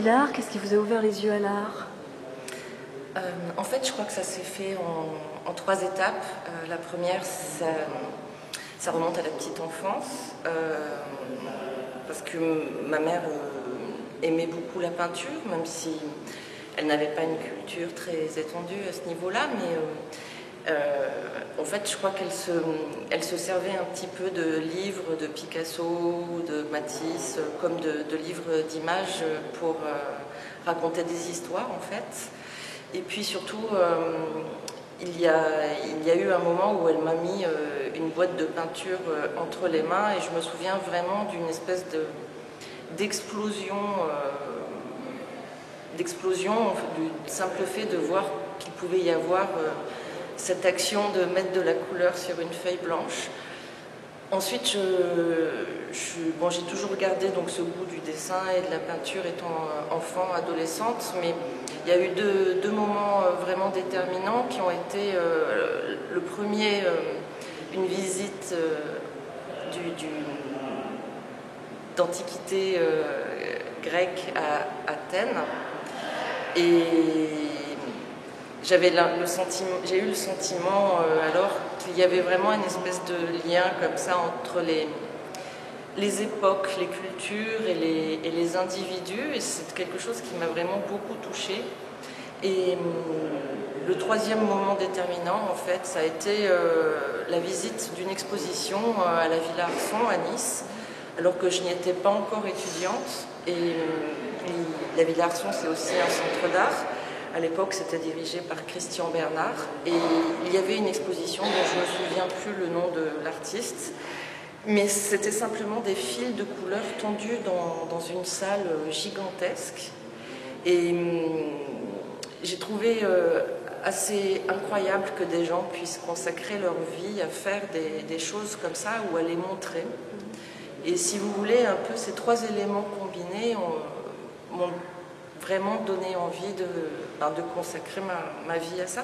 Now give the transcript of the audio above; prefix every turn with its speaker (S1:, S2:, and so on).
S1: Villars, qu'est-ce qui vous a ouvert les yeux à l'art?
S2: En fait, je crois que ça s'est fait en 3 étapes. La première, ça remonte à la petite enfance, parce que ma mère aimait beaucoup la peinture, même si elle n'avait pas une culture très étendue à ce niveau-là, mais en fait, je crois qu'elle se servait un petit peu de livres de Picasso, de Matisse, comme de livres d'images pour raconter des histoires, en fait. Et puis surtout, il y a eu un moment où elle m'a mis une boîte de peinture entre les mains, et je me souviens vraiment d'une espèce d'explosion, du simple fait de voir qu'il pouvait y avoir cette action de mettre de la couleur sur une feuille blanche. Ensuite, j'ai toujours gardé donc ce goût du dessin et de la peinture étant enfant, adolescente, mais il y a eu deux moments vraiment déterminants qui ont été le premier, une visite d'antiquité grecque à Athènes, et j'ai eu le sentiment alors qu'il y avait vraiment une espèce de lien comme ça entre les époques, les cultures et les individus, et c'est quelque chose qui m'a vraiment beaucoup touchée. Et le troisième moment déterminant, en fait, ça a été la visite d'une exposition à la Villa Arson à Nice, alors que je n'y étais pas encore étudiante. Et la Villa Arson, c'est aussi un centre d'art. À l'époque, c'était dirigé par Christian Bernard, et il y avait une exposition dont je ne me souviens plus le nom de l'artiste, mais c'était simplement des fils de couleurs tendus dans une salle gigantesque. Et j'ai trouvé assez incroyable que des gens puissent consacrer leur vie à faire des choses comme ça, ou à les montrer. Et si vous voulez, un peu ces 3 éléments combinés m'ont vraiment donné envie de consacrer ma vie à ça.